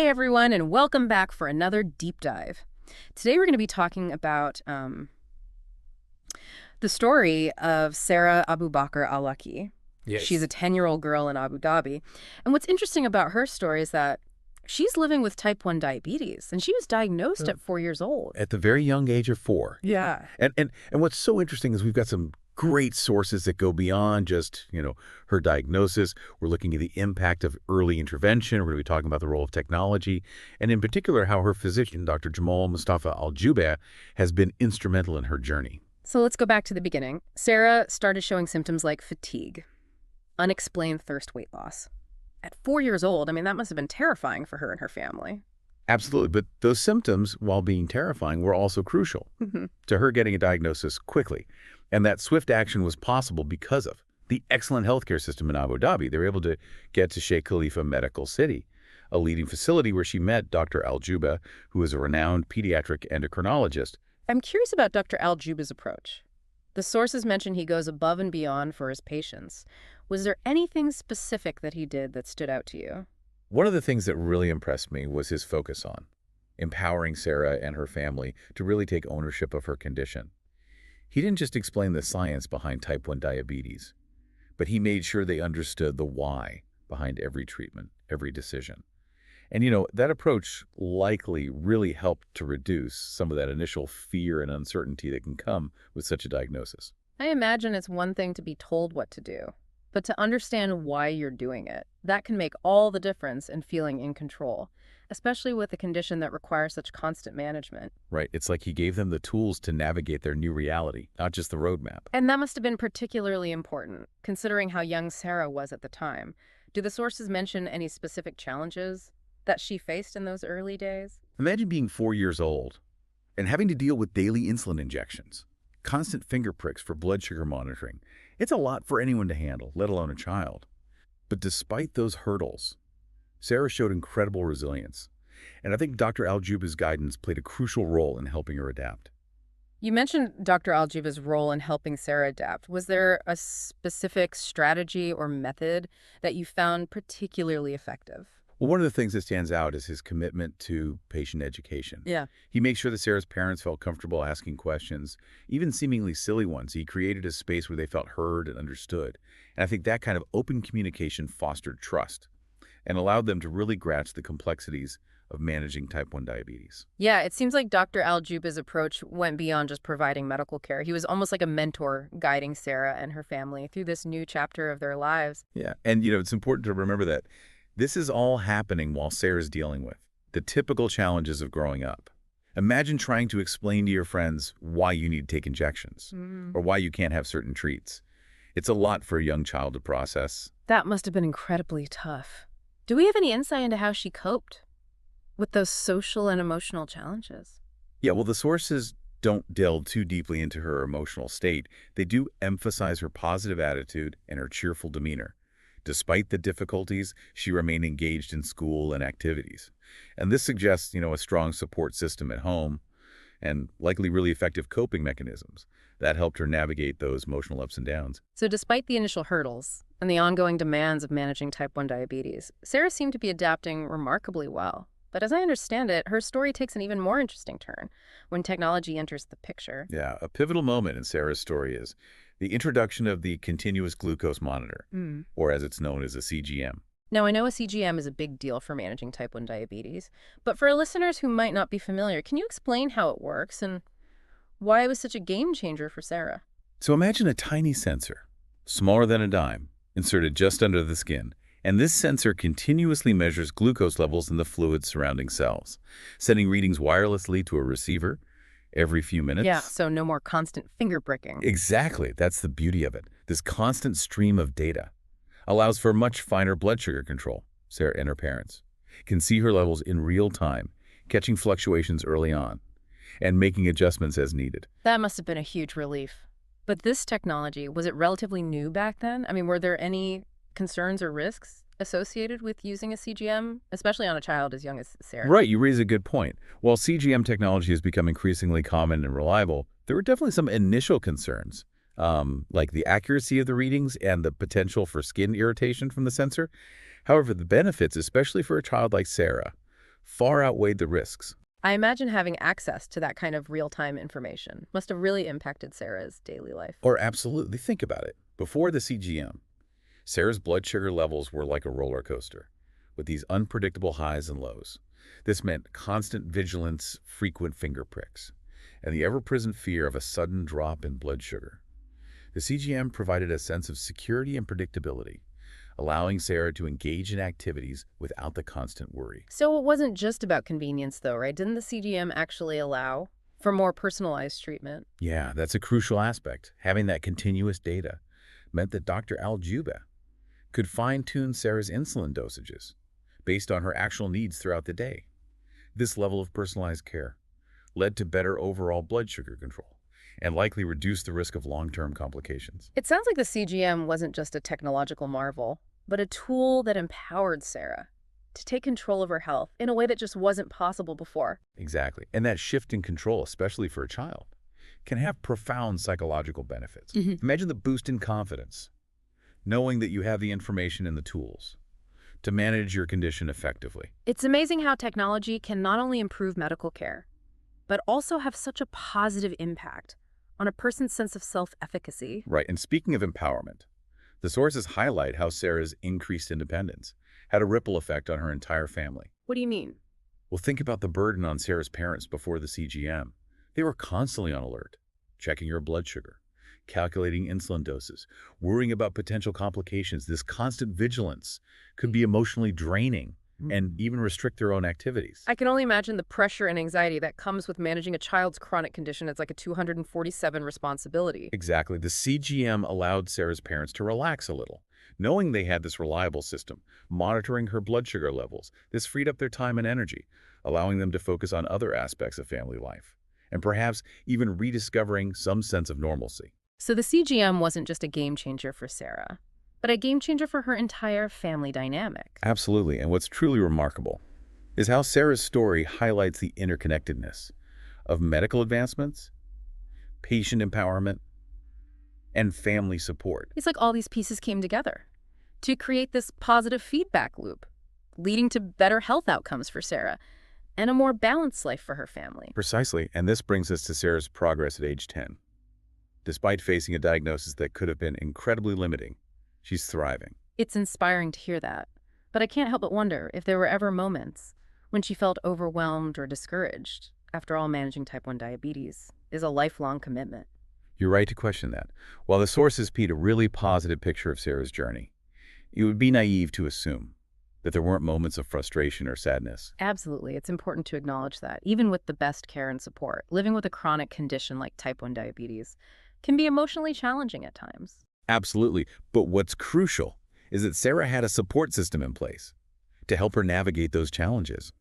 everyone, and welcome back for another deep dive. Today we're going to be talking about the story of Sarah Abu-Bakr Al-Awlaqi. Yes. She's a 10-year-old girl in Abu Dhabi. And what's interesting about her story is that she's living with type 1 diabetes, and she was diagnosed at 4 years old. At the very young age of 4. Yeah. And what's so interesting is we've got some great sources that go beyond just, her diagnosis. We're looking at the impact of early intervention. We're going to be talking about the role of technology, and in particular, how her physician, Dr. Jamal Mustafa Al Jubeh, has been instrumental in her journey. So let's go back to the beginning. Sarah started showing symptoms like fatigue, unexplained thirst, weight loss. At 4 years old, that must have been terrifying for her and her family. Absolutely. But those symptoms, while being terrifying, were also crucial to her getting a diagnosis quickly. And that swift action was possible because of the excellent healthcare system in Abu Dhabi. They were able to get to Sheikh Khalifa Medical City, a leading facility where she met Dr. Al Jubeh, who is a renowned pediatric endocrinologist. I'm curious about Dr. Al Jubeh's approach. The sources mention he goes above and beyond for his patients. Was there anything specific that he did that stood out to you? One of the things that really impressed me was his focus on empowering Sarah and her family to really take ownership of her condition. He didn't just explain the science behind type 1 diabetes, but he made sure they understood the why behind every treatment, every decision. And that approach likely really helped to reduce some of that initial fear and uncertainty that can come with such a diagnosis. I imagine it's one thing to be told what to do, but to understand why you're doing it, that can make all the difference in feeling in control, especially with a condition that requires such constant management. Right. It's like he gave them the tools to navigate their new reality, not just the roadmap. And that must have been particularly important, considering how young Sarah was at the time. Do the sources mention any specific challenges that she faced in those early days? Imagine being 4 years old and having to deal with daily insulin injections, constant finger pricks for blood sugar monitoring. It's a lot for anyone to handle, let alone a child. But despite those hurdles, Sarah showed incredible resilience. And I think Dr. Al Jubeh's guidance played a crucial role in helping her adapt. You mentioned Dr. Al Jubeh's role in helping Sarah adapt. Was there a specific strategy or method that you found particularly effective? Well, one of the things that stands out is his commitment to patient education. Yeah. He made sure that Sarah's parents felt comfortable asking questions, even seemingly silly ones. He created a space where they felt heard and understood. And I think that kind of open communication fostered trust and allowed them to really grasp the complexities of managing type 1 diabetes. Yeah, it seems like Dr. Al Jubeh's approach went beyond just providing medical care. He was almost like a mentor guiding Sarah and her family through this new chapter of their lives. Yeah, and it's important to remember that this is all happening while Sarah's dealing with the typical challenges of growing up. Imagine trying to explain to your friends why you need to take injections or why you can't have certain treats. It's a lot for a young child to process. That must have been incredibly tough. Do we have any insight into how she coped with those social and emotional challenges? Yeah, well, the sources don't delve too deeply into her emotional state. They do emphasize her positive attitude and her cheerful demeanor. Despite the difficulties, she remained engaged in school and activities. And this suggests, a strong support system at home and likely really effective coping mechanisms that helped her navigate those emotional ups and downs. So despite the initial hurdles and the ongoing demands of managing type 1 diabetes, Sarah seemed to be adapting remarkably well. But as I understand it, her story takes an even more interesting turn when technology enters the picture. Yeah, a pivotal moment in Sarah's story is the introduction of the continuous glucose monitor, or as it's known as a CGM. Now, I know a CGM is a big deal for managing type 1 diabetes, but for listeners who might not be familiar, can you explain how it works and why it was such a game changer for Sarah? So imagine a tiny sensor, smaller than a dime, inserted just under the skin. And this sensor continuously measures glucose levels in the fluids surrounding cells, sending readings wirelessly to a receiver every few minutes. Yeah, so no more constant finger pricking. Exactly. That's the beauty of it. This constant stream of data allows for much finer blood sugar control. Sarah and her parents can see her levels in real time, catching fluctuations early on, and making adjustments as needed. That must have been a huge relief. But this technology, was it relatively new back then? Were there any concerns or risks associated with using a CGM, especially on a child as young as Sarah? Right, you raise a good point. While CGM technology has become increasingly common and reliable, there were definitely some initial concerns, like the accuracy of the readings and the potential for skin irritation from the sensor. However, the benefits, especially for a child like Sarah, far outweighed the risks. I imagine having access to that kind of real-time information must have really impacted Sarah's daily life. Or absolutely, think about it. Before the CGM, Sarah's blood sugar levels were like a roller coaster, with these unpredictable highs and lows. This meant constant vigilance, frequent finger pricks, and the ever-present fear of a sudden drop in blood sugar. The CGM provided a sense of security and predictability, allowing Sarah to engage in activities without the constant worry. So it wasn't just about convenience, though, right? Didn't the CGM actually allow for more personalized treatment? Yeah, that's a crucial aspect. Having that continuous data meant that Dr. Al Jubeh could fine-tune Sarah's insulin dosages based on her actual needs throughout the day. This level of personalized care led to better overall blood sugar control and likely reduced the risk of long-term complications. It sounds like the CGM wasn't just a technological marvel, but a tool that empowered Sarah to take control of her health in a way that just wasn't possible before. Exactly. And that shift in control, especially for a child, can have profound psychological benefits. Imagine the boost in confidence, knowing that you have the information and the tools to manage your condition effectively. It's amazing how technology can not only improve medical care, but also have such a positive impact on a person's sense of self-efficacy. Right. And speaking of empowerment, the sources highlight how Sarah's increased independence had a ripple effect on her entire family. What do you mean? Well, think about the burden on Sarah's parents before the CGM. They were constantly on alert, checking her blood sugar, calculating insulin doses, worrying about potential complications. This constant vigilance could be emotionally draining and even restrict their own activities. I can only imagine the pressure and anxiety that comes with managing a child's chronic condition. It's like a 247 responsibility. Exactly. The CGM allowed Sarah's parents to relax a little, knowing they had this reliable system, monitoring her blood sugar levels. This freed up their time and energy, allowing them to focus on other aspects of family life, and perhaps even rediscovering some sense of normalcy. So the CGM wasn't just a game changer for Sarah, but a game changer for her entire family dynamic. Absolutely. And what's truly remarkable is how Sarah's story highlights the interconnectedness of medical advancements, patient empowerment, and family support. It's like all these pieces came together to create this positive feedback loop, leading to better health outcomes for Sarah and a more balanced life for her family. Precisely. And this brings us to Sarah's progress at age 10. Despite facing a diagnosis that could have been incredibly limiting, she's thriving. It's inspiring to hear that, but I can't help but wonder if there were ever moments when she felt overwhelmed or discouraged. After all, managing type 1 diabetes is a lifelong commitment. You're right to question that. While the sources paint a really positive picture of Sarah's journey, it would be naive to assume that there weren't moments of frustration or sadness. Absolutely. It's important to acknowledge that. Even with the best care and support, living with a chronic condition like type 1 diabetes can be emotionally challenging at times. Absolutely. But what's crucial is that Sarah had a support system in place to help her navigate those challenges.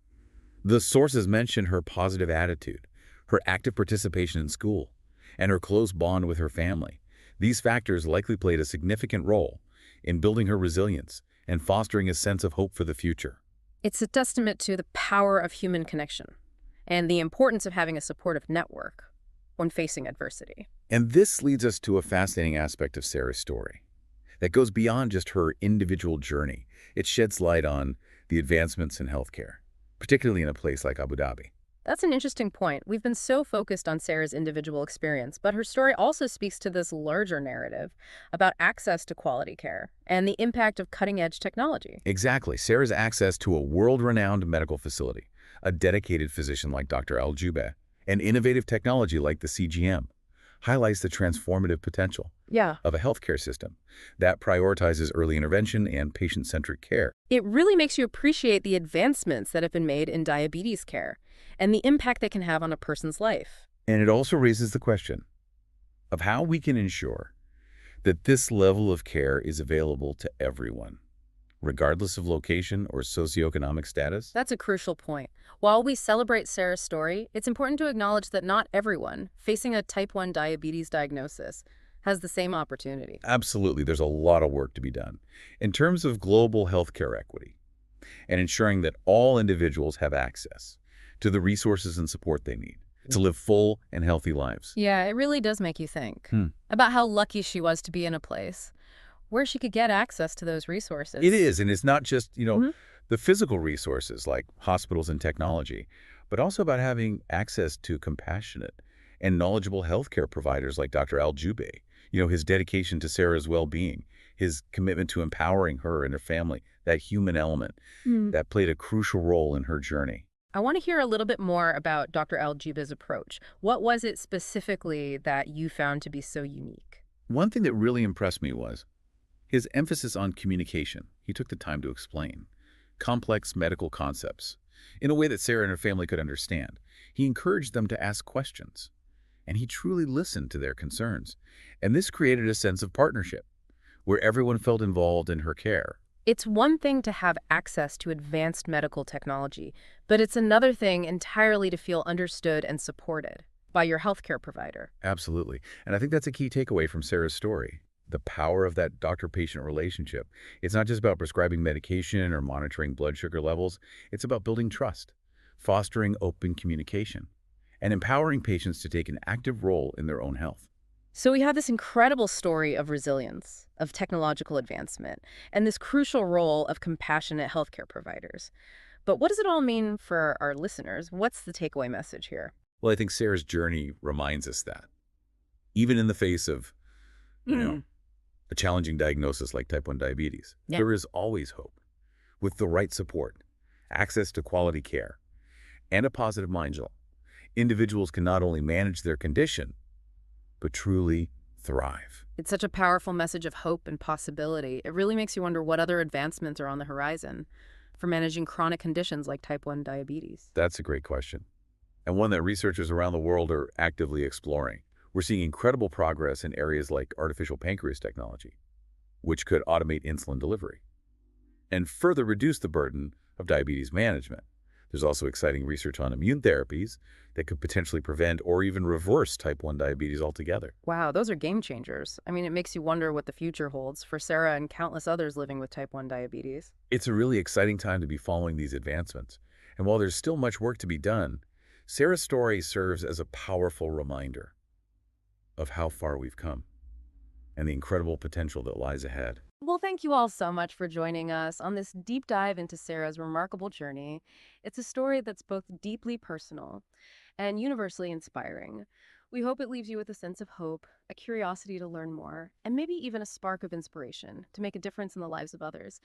The sources mention her positive attitude, her active participation in school, and her close bond with her family. These factors likely played a significant role in building her resilience and fostering a sense of hope for the future. It's a testament to the power of human connection and the importance of having a supportive network when facing adversity. And this leads us to a fascinating aspect of Sarah's story that goes beyond just her individual journey. It sheds light on the advancements in healthcare, particularly in a place like Abu Dhabi. That's an interesting point. We've been so focused on Sarah's individual experience, but her story also speaks to this larger narrative about access to quality care and the impact of cutting-edge technology. Exactly. Sarah's access to a world-renowned medical facility, a dedicated physician like Dr. Al Jubeh, and innovative technology like the CGM highlights the transformative potential of a healthcare system that prioritizes early intervention and patient-centric care. It really makes you appreciate the advancements that have been made in diabetes care and the impact they can have on a person's life. And it also raises the question of how we can ensure that this level of care is available to everyone, regardless of location or socioeconomic status. That's a crucial point. While we celebrate Sarah's story, it's important to acknowledge that not everyone facing a type 1 diabetes diagnosis has the same opportunity. Absolutely. There's a lot of work to be done. In terms of global healthcare equity and ensuring that all individuals have access to the resources and support they need to live full and healthy lives. Yeah, it really does make you think about how lucky she was to be in a place where she could get access to those resources. It is, and it's not just, The physical resources like hospitals and technology, but also about having access to compassionate and knowledgeable healthcare providers like Dr. Al Jubeh. His dedication to Sarah's well-being, his commitment to empowering her and her family, that human element that played a crucial role in her journey. I want to hear a little bit more about Dr. Al Jubeh's approach. What was it specifically that you found to be so unique? One thing that really impressed me was his emphasis on communication. He took the time to explain complex medical concepts in a way that Sarah and her family could understand. He encouraged them to ask questions, and he truly listened to their concerns. And this created a sense of partnership, where everyone felt involved in her care. It's one thing to have access to advanced medical technology, but it's another thing entirely to feel understood and supported by your healthcare provider. Absolutely. And I think that's a key takeaway from Sarah's story. The power of that doctor-patient relationship. It's not just about prescribing medication or monitoring blood sugar levels. It's about building trust, fostering open communication, and empowering patients to take an active role in their own health. So we have this incredible story of resilience, of technological advancement, and this crucial role of compassionate healthcare providers. But what does it all mean for our listeners? What's the takeaway message here? Well, I think Sarah's journey reminds us that even in the face of, a challenging diagnosis like type 1 diabetes, there is always hope. With the right support, access to quality care, and a positive mindset, individuals can not only manage their condition, but truly thrive. It's such a powerful message of hope and possibility. It really makes you wonder what other advancements are on the horizon for managing chronic conditions like type 1 diabetes. That's a great question, and one that researchers around the world are actively exploring. We're seeing incredible progress in areas like artificial pancreas technology, which could automate insulin delivery and further reduce the burden of diabetes management. There's also exciting research on immune therapies that could potentially prevent or even reverse type 1 diabetes altogether. Wow, those are game changers. I mean, it makes you wonder what the future holds for Sarah and countless others living with type 1 diabetes. It's a really exciting time to be following these advancements. And while there's still much work to be done, Sarah's story serves as a powerful reminder of how far we've come and the incredible potential that lies ahead. Well, thank you all so much for joining us on this deep dive into Sarah's remarkable journey. It's a story that's both deeply personal and universally inspiring. We hope it leaves you with a sense of hope, a curiosity to learn more, and maybe even a spark of inspiration to make a difference in the lives of others.